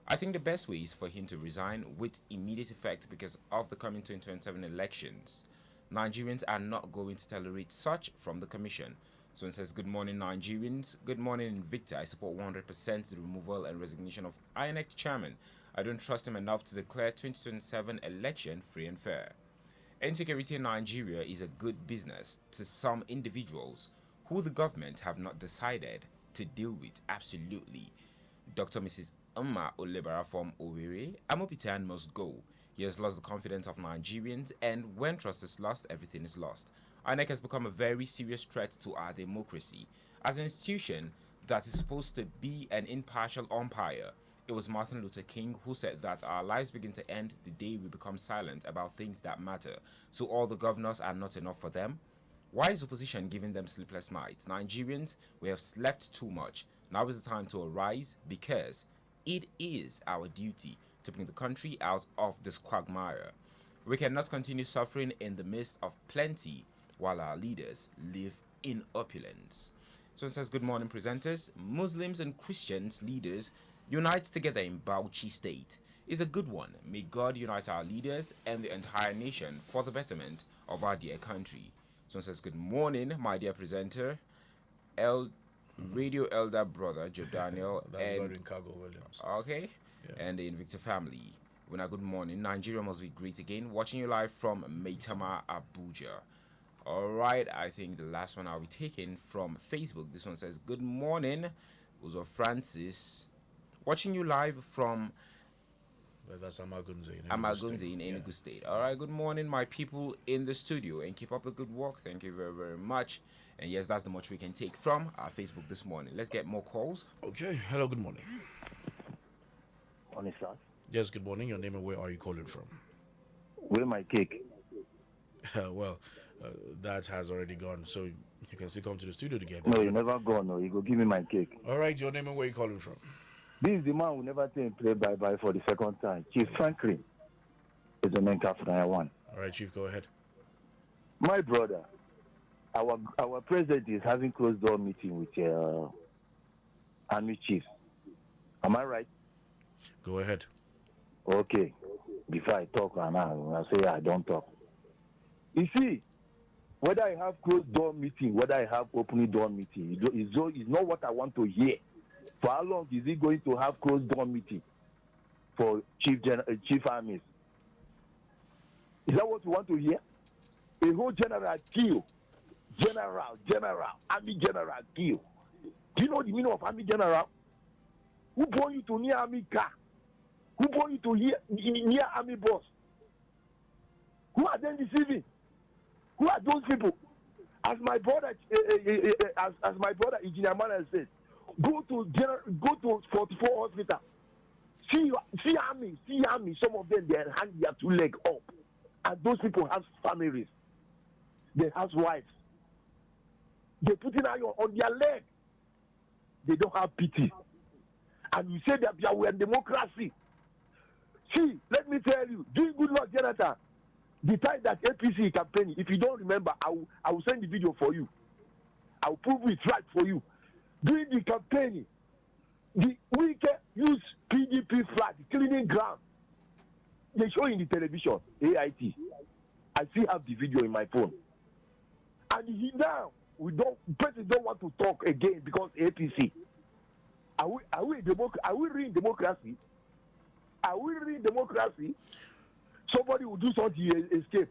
is for him to resign with immediate effect because of the coming 2027 elections. Nigerians are not going to tolerate such from the commission. So it says, good morning, Nigerians. Good morning, Invicta. I support 100% the removal and resignation of INEC chairman. I don't trust him enough to declare 2027 election free and fair. Insecurity in Nigeria is a good business to some individuals who the government have not decided to deal with. Absolutely. Dr. Mrs. Umma Olebara from Owerri, Amopitan must go. He has lost the confidence of Nigerians, and when trust is lost, everything is lost. INEC has become a very serious threat to our democracy. As an institution that is supposed to be an impartial umpire, it was Martin Luther King who said that our lives begin to end the day we become silent about things that matter. So all the governors are not enough for them? Why is opposition giving them sleepless nights? Nigerians, we have slept too much. Now is the time to arise, because it is our duty to bring the country out of this quagmire. We cannot continue suffering in the midst of plenty while our leaders live in opulence. So it says, good morning, presenters. Muslims and Christians leaders unite together in Bauchi State is a good one. May God unite our leaders and the entire nation for the betterment of our dear country. So it says, good morning, my dear presenter, Radio Elder Brother Joe Daniel and Cargo Williams. Okay, and the Invicta family. When good morning, Nigeria must be great again. Watching you live from Maitama, Abuja. All right, I think the last one I'll be taking from Facebook. This one says, good morning, Uzo Francis. Watching you live from that's Amagunze in Enugu State. All right, good morning, my people in the studio, and keep up the good work. Thank you very, very much. And yes, that's the much we can take from our Facebook this morning. Let's get more calls. Okay, hello, good morning. Morning, sir. Yes, good morning. Your name and where are you calling from? Where my cake? That has already gone, so you can still come to the studio together. No, you never go. No, you go give me my cake. All right, your name and where you calling from? This is the man who never play bye-bye for the second time. Chief Franklin is the main captain. All right, Chief, go ahead. My brother, our president is having closed-door meeting with army chiefs. Am I right? Go ahead. Okay. Before I talk, I say I don't talk. You see, whether I have closed-door meeting, whether I have opening-door meeting, it's not what I want to hear. For how long is he going to have closed-door meeting for chief armies? Is that what you want to hear? A whole general killed Army general kill. Do you know the meaning of army general? Who brought you to near army car? Who brought you to near army boss? Who are they deceiving? Who are those people? As my brother, as my brother Engineer Manuel said, go to 44 hospital. See army. Some of them, they hang their 2 legs up, and those people have families. They have wives. They put in iron on their leg. They don't have pity. And you say that we are democracy. See, let me tell you, doing good luck, Jonathan. The time that APC campaigning, if you don't remember, I will send the video for you. I will prove it right for you. During the campaigning, the wicked use PDP flag, cleaning ground. They show in the television, AIT. I still have the video in my phone. And now, president don't want to talk again because APC. Are we in democracy? Are we in democracy? Somebody will do something, escape.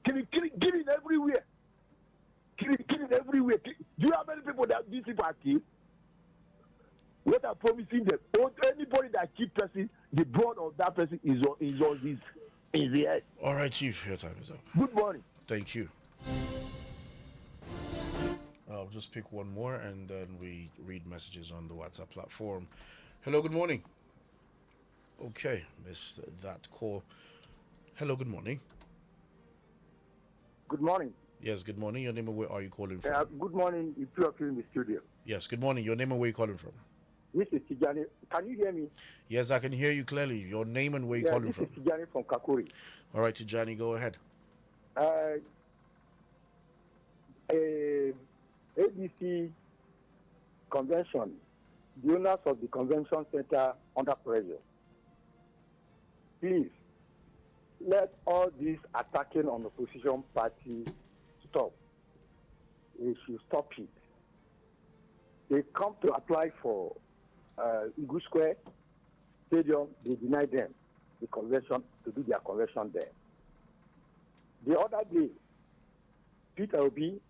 Killing everywhere. Killing everywhere. Do you know how many people that these people are killed? What I'm promising them, anybody that kills person, the blood of that person is on his head. All right, Chief, your time is up. Good morning. Thank you. I'll just pick one more and then we read messages on the WhatsApp platform. Hello, good morning. Okay, missed that call. Hello, good morning. Good morning. Yes, good morning. Your name and where are you calling from? Good morning, if you are in the studio. Yes, good morning. Your name and where are you calling from? This is Tijani. Can you hear me? Yes, I can hear you clearly. Your name and where you calling from? This is Tijani from Kakuri. All right, Tijani, go ahead. ABC convention, the owners of the convention center under pressure. Please, let all this attacking on opposition party stop. They should stop it. They come to apply for Eagle Square Stadium. They deny them the convention to do their convention there. The other day, Peter Obi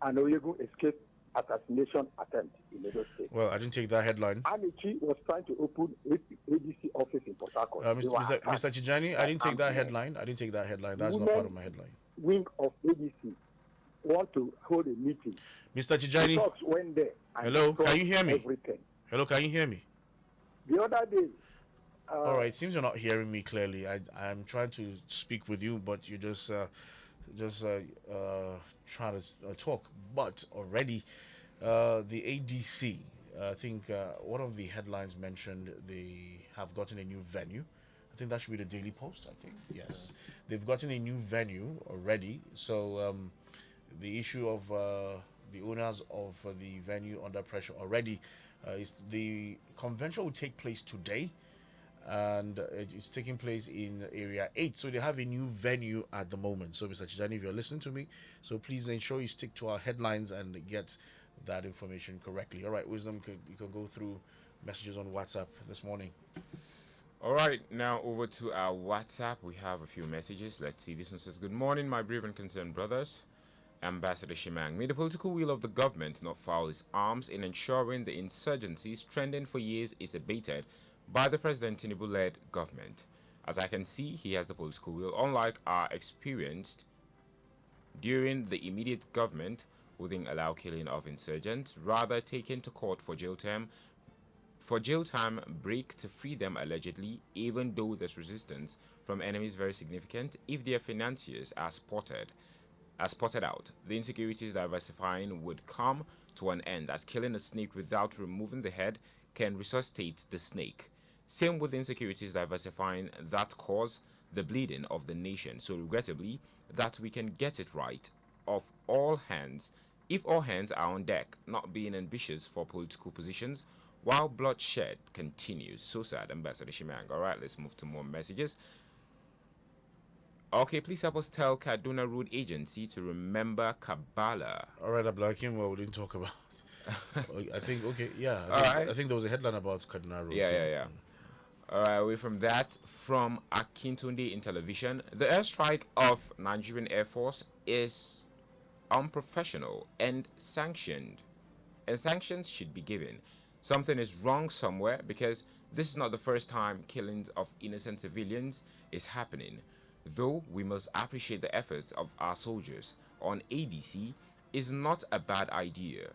and Oyegu escaped assassination attempt in Edo State. Well, I didn't take that headline. Amici was trying to open ADC office in Port Harcourt. Mr. Tijani, I didn't take that headline. That's not part of my headline. Wing of ADC want to hold a meeting. Mr. Tijani. Talks went there. Hello, can you hear me? Everything. Hello, can you hear me? The other day. All right, it seems you're not hearing me clearly. I'm trying to speak with you, but you're just trying to talk. But already, the ADC, I think one of the headlines mentioned they have gotten a new venue. I think that should be the Daily Post, I think. Yes. They've gotten a new venue already. So the issue of the owners of the venue under pressure already is the convention will take place today. And it's taking place in Area 8. So they have a new venue at the moment. So, Mr. Chijani, if you're listening to me, so please ensure you stick to our headlines and get that information correctly. All right, Wisdom, you can go through messages on WhatsApp this morning. All right, now over to our WhatsApp. We have a few messages. Let's see. This one says, good morning, my brave and concerned brothers. Ambassador Shimang, may the political will of the government not foul its arms in ensuring the insurgencies trending for years is abated by the President Tinubu-led government. As I can see, he has the political will, unlike our experienced during the immediate government, who didn't allow killing of insurgents, rather taken to court for jail time break to free them allegedly, even though there's resistance from enemies very significant if their financiers are spotted out. The insecurities diversifying would come to an end, as killing a snake without removing the head can resuscitate the snake. Same with insecurities diversifying that cause the bleeding of the nation. So regrettably, that we can get it right of all hands, if all hands are on deck, not being ambitious for political positions, while bloodshed continues. So sad, Ambassador Shimang. All right, let's move to more messages. Okay, please help us tell Kaduna Road Agency to remember Kabbalah. All right, Ablakim, well, we didn't talk about. I think, okay, yeah. I think there was a headline about Kaduna Road. Yeah. All right, away from that, from Akintunde in television, the airstrike of Nigerian Air Force is unprofessional and sanctioned. And sanctions should be given. Something is wrong somewhere because this is not the first time killings of innocent civilians is happening. Though we must appreciate the efforts of our soldiers on ADC is not a bad idea.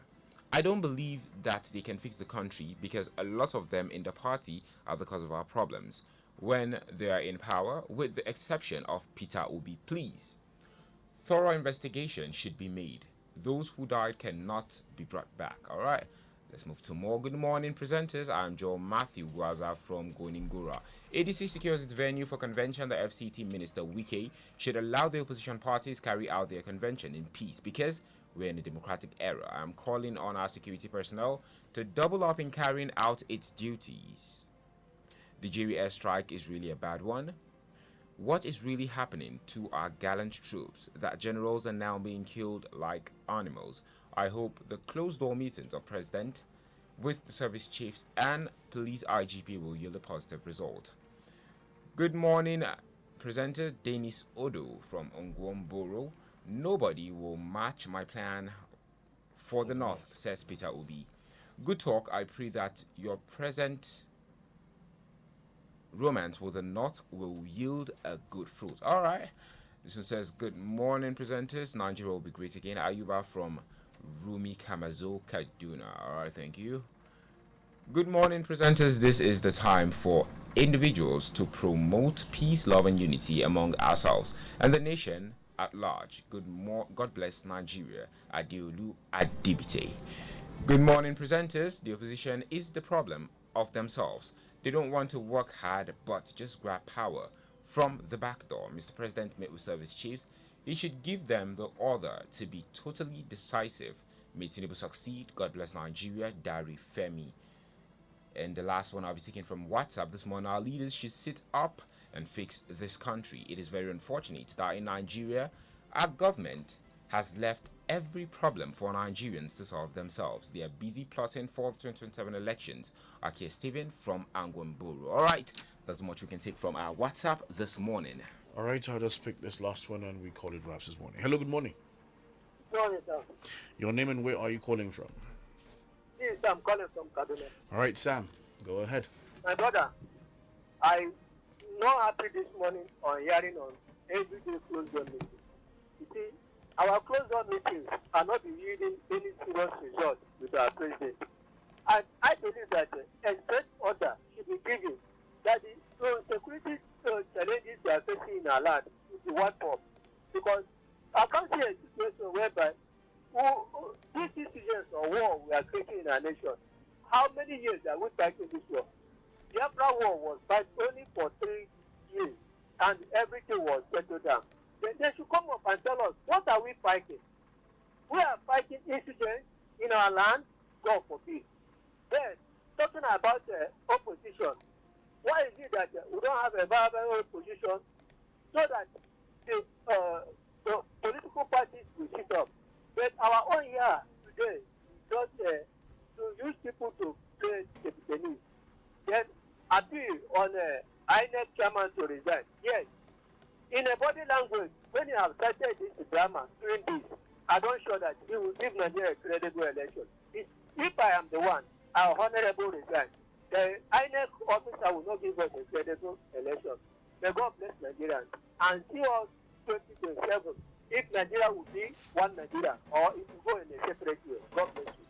I don't believe that they can fix the country because a lot of them in the party are the cause of our problems when they are in power, with the exception of Peter Obi. Please, thorough investigation should be made. Those who died cannot be brought back. All right. Let's move to more good morning presenters. I'm Joe Matthew Guaza from Goningura. ADC secures its venue for convention. The FCT Minister Wike should allow the opposition parties carry out their convention in peace because we're in a democratic era. I'm calling on our security personnel to double up in carrying out its duties. The Jerry airstrike is really a bad one. What is really happening to our gallant troops that generals are now being killed like animals? I hope the closed-door meetings of President with the service chiefs and police IGP will yield a positive result. Good morning, presenter Dennis Odo from Ongwomboro. Nobody will match my plan for the North, says Peter Obi. Good talk. I pray that your present romance with the North will yield a good fruit. All right. This one says, good morning, presenters. Nigeria will be great again. Ayuba from Rumi Kamazo, Kaduna. All right, thank you. Good morning, presenters. This is the time for individuals to promote peace, love, and unity among ourselves and the nation at large. God bless Nigeria. Adeolu Adibite. Good morning, presenters. The opposition is the problem of themselves. They don't want to work hard, but just grab power from the back door. Mr. President met with service chiefs. He should give them the order to be totally decisive. May Tinubu succeed. God bless Nigeria. Dari Femi. And the last one I'll be taking from WhatsApp this morning. Our leaders should sit up and fix this country. It is very unfortunate that in Nigeria, our government has left every problem for Nigerians to solve themselves. They are busy plotting for the 2027 elections. Akia Steven from Angwamburu. All right, that's much we can take from our WhatsApp this morning. All right, I'll just pick this last one and we call it wraps this morning. Hello, good morning. Good morning, sir. Your name and where are you calling from? Yes, I'm calling from Kaduna. All right, Sam, go ahead. My brother, I not happy this morning on hearing on everyday closed door meeting. You see, our closed door meetings are not yielding any serious result with our president. And I believe that a express order should be given that the security challenges we are facing in our land is the one for. Because I can't see a situation whereby these decisions of war we are creating in our nation, how many years are we fighting this war? The Biafra war was fight only for 3 years and everything was settled down. Then they should come up and tell us, what are we fighting? We are fighting insurgents in our land, God forbid. Then, talking about opposition, why is it that we don't have a viable opposition so that the political parties will sit up? But our own here today is just to use people to play the tennis. Then appeal on INEC chairman to resign. Yes. In a body language, when you have started this drama doing this, I don't sure that he will give Nigeria a credible election. If I am the one, I will honorable resign. The INEC officer will not give us a credible election. May God bless Nigerians and see us 2027 if Nigeria will be one Nigeria or if we go in a separate way. God bless you.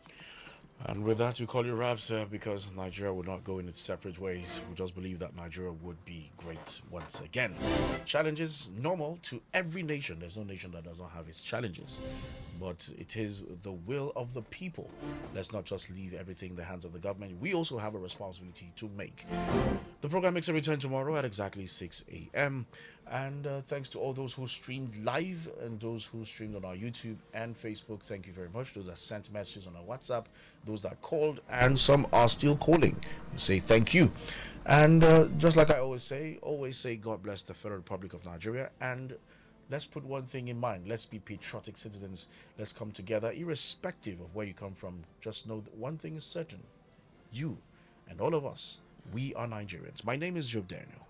And with that, we call you wraps because Nigeria will not go in its separate ways. We just believe that Nigeria would be great once again. Challenges normal to every nation. There's no nation that does not have its challenges. But it is the will of the people. Let's not just leave everything in the hands of the government. We also have a responsibility to make. The program makes a return tomorrow at exactly 6 a.m. And thanks to all those who streamed live and those who streamed on our YouTube and Facebook. Thank you very much. Those that sent messages on our WhatsApp, those that called, and some are still calling. We say thank you. And just like I always say God bless the Federal Republic of Nigeria. And let's put one thing in mind. Let's be patriotic citizens. Let's come together, irrespective of where you come from. Just know that one thing is certain. You and all of us, we are Nigerians. My name is Job Daniel.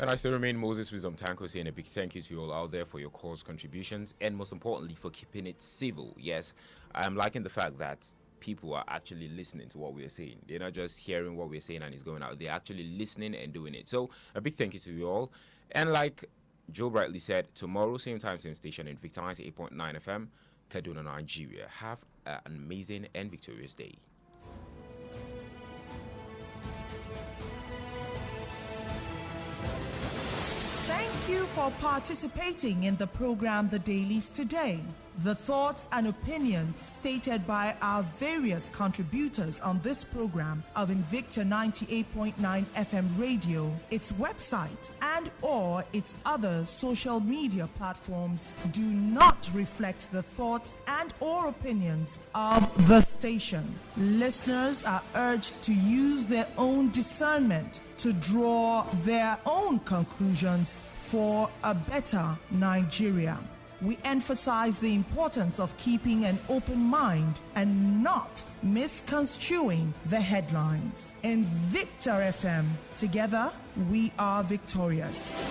And I still remain Moses Wisdom Tanko, saying a big thank you to you all out there for your calls, contributions, and most importantly for keeping it civil. Yes, I'm liking the fact that people are actually listening to what we're saying. They're not just hearing what we're saying and it's going out. They're actually listening and doing it. So a big thank you to you all. And like Joe brightly said, tomorrow, same time, same station, Invicta 98.9 FM, Kaduna, Nigeria. Have an amazing and victorious day. Thank you for participating in the program The Dailies today. The thoughts and opinions stated by our various contributors on this program of Invicta 98.9 FM radio, its website, and or its other social media platforms do not reflect the thoughts and or opinions of the station. Listeners are urged to use their own discernment to draw their own conclusions for a better Nigeria. We emphasize the importance of keeping an open mind and not misconstruing the headlines. Invicta FM, together we are victorious.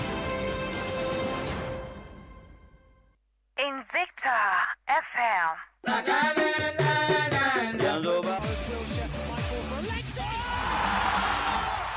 Invicta FM.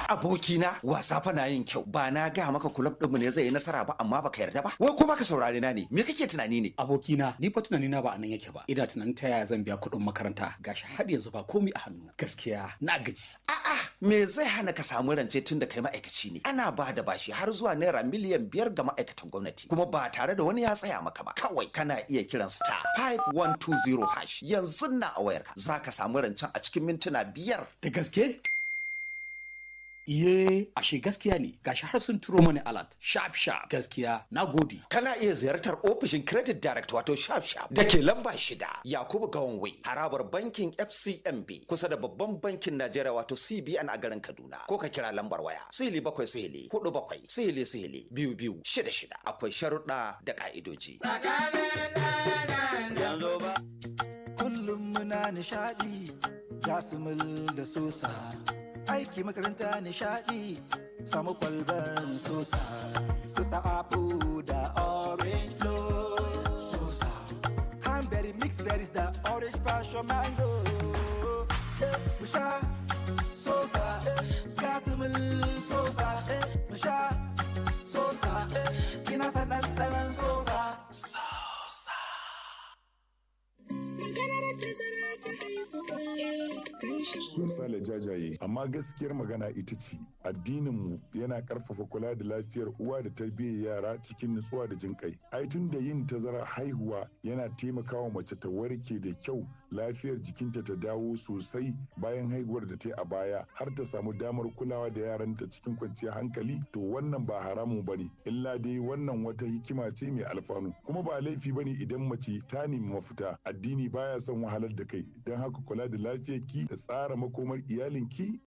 Abokina wasa fa na yin kyau ba na ga maka kulab ɗinmu ne zai yi nasara ba amma baka yarda ba wai ko baka saurare na ne me kake tunani ne abokina ni fa tunani na ba anan yake ba ina tunanin ta yaya zan biya kuɗin makaranta gashi har yanzu ba komai a hannu gaskiya na gaji a'a me zai hana ka samu rance tun da kai ma'aikaci ne ana ba da bashi har zuwa naira miliyan 5 ga ma'aikatan gwamnati kuma ba tare da wani ya tsaya maka ba kawai kana iya kiran star 5120 hash yanzu na a wayarka zaka samu rancen a cikin mintuna 5 da gaske Iye, ashe gaskiya ne, gashi har sun turo mani alert, sharp gaskiya, na gode. Kana iya ziyartar ofishin Credit Direct wato sharp da ke lamba 6, Yakubu Gawanwe, harabar bankin FCMB, kusa da babban bankin Najeriya wato CBN a garin Kaduna. Ko ka kira lambar waya, 0747-47-2266. Akwai sharuɗa da ƙa'idoji. Kullum muna nishaɗi, Jasmine da Sosa. Aiki makaranta nishadi samu kwalbar sosa apple da orange flow sosa cranberry mixed berries da orange passion mango musha sosa gasimil sosa musha sosa kina sanan sosa Sun sale jajaye, amma gaskiyar magana ita ce addininmu yana karfafa kula da lafiyar uwa da tarbiyyar yara cikin nutsuwa da jin kai. Ai tun da yin tazara haihuwa yana taimakawa mace ta warke da kyau, lafiyar jikinta ta dawo sosai bayan haihuwar da ta yi a baya har ta samu damar kulawa da yaranta cikin kwanciyar hankali, to wannan ba haramun bane, illa dai wannan wata hikima ce mai alfanu. Kuma ba laifi bane idan mace ta nemi mafita. Addini baya son wahalar da kai, don haka kula da lafiyarki da tsara makomar iyalinki